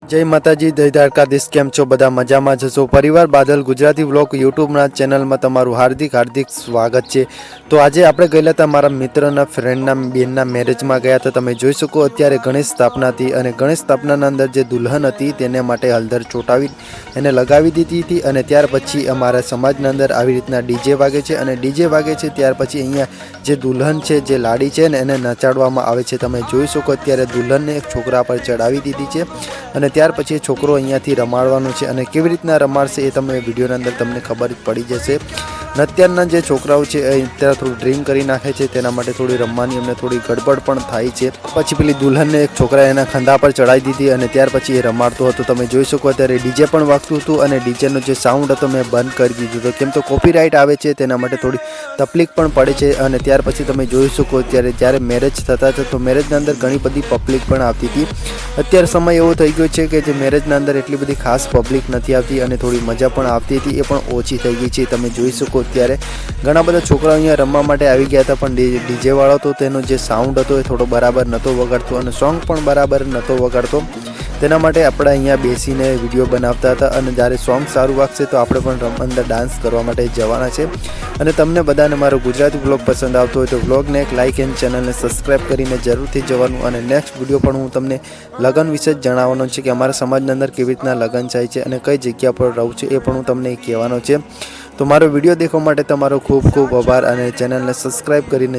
जय माताजी जय द्वारकाधीश। केम छो बधा मजामां जशो। परिवार बादल गुजराती व्लॉग यूट्यूबना चेनलमां तमारुं हार्दिक हार्दिक स्वागत छे। तो आज आपणे गयेला हता मारा मित्रना फ्रेंडना बेनना मेरेजमां गया हता। तमे जोई शको अत्यारे गणेश स्थापना थी अने गणेश स्थापनाना अंदर जे दुल्हन हती तेने माटे हळदर चोटावी एने लगावी दीधी हती अने त्यार पछी अमारा समाजना अंदर आवी रीतना डीजे वागे छे अने डीजे वागे छे त्यार पछी अहींया जे दुल्हन छे जे लाडी छे ने एने नचाडवामां आवे छे। तमे जोई शको अत्यारे दुल्हनने एक छोकरा पर चढ़ावी दीधी छे अने त्यार पछी छोकरो अहींयाथी रमाडवानो छे अने केवी रीतना रमाडशे ए तमे विडियोना अंदर तमने खबर पड़ी जशे। अत्याરના જે છોકરાઓ છે એ અત્યારે થોડું ડ્રિંક કરી નાખે છે તેના માટે થોડી રમવાની એમને થોડી ગડબડ પણ થાય છે। પછી પેલી દુલ્હનને એક છોકરા એના ખંધા પર ચડાવી દીધી અને ત્યાર પછી એ રમાડતો હતો। તમે જોઈ શકો અત્યારે ડીજે પણ વાગતું હતું અને ડીજેનો જે સાઉન્ડ હતો મેં બંધ કરી દીધો હતો કેમ તો કોપીરાઇટ આવે છે તેના માટે થોડી તકલીફ પણ પડે છે। અને ત્યાર પછી તમે જોઈ શકો અત્યારે જ્યારે મેરેજ થતા હતા તો મેરેજના અંદર ઘણી બધી પબ્લિક પણ આવતી હતી। અત્યારે સમય એવો થઈ ગયો છે કે જે મેરેજના અંદર એટલી બધી ખાસ પબ્લિક નથી આવતી અને થોડી મજા પણ આવતી હતી એ પણ ઓછી થઈ ગઈ છે। તમે જોઈ શકો ત્યારે ઘણા બધા છોકરાઓ અહીંયા રમવા માટે આવી ગયા હતા પણ ડીજે વાળો તો તેનો જે સાઉન્ડ હતો એ થોડો બરાબર નહોતો વગાડતો અને સોંગ પણ બરાબર નહોતો વગાડતો। તેના માટે આપણે અહીંયા બેસીને વિડીયો બનાવતા હતા અને જ્યારે સોંગ સારું વાગશે તો આપણે પણ અંદર ડાન્સ કરવા માટે જવાના છે। અને તમને બધાને મારો ગુજરાતી વ્લોગ પસંદ આવતો હોય તો વ્લોગને એક લાઇક એન્ડ ચેનલને સબસ્ક્રાઈબ કરીને જરૂરથી જવાનું। અને નેક્સ્ટ વિડીયો પણ હું તમને લગ્ન વિશે જ જણાવવાનો છે કે અમારા સમાજના અંદર કેવી રીતના લગ્ન થાય છે અને કઈ જગ્યા પર રહું છું એ પણ હું તમને કહેવાનો છે। તો મારો વિડીયો દેખવા માટે તમારો ખૂબ ખૂબ આભાર અને ચેનલને સબસ્ક્રાઈબ કરીને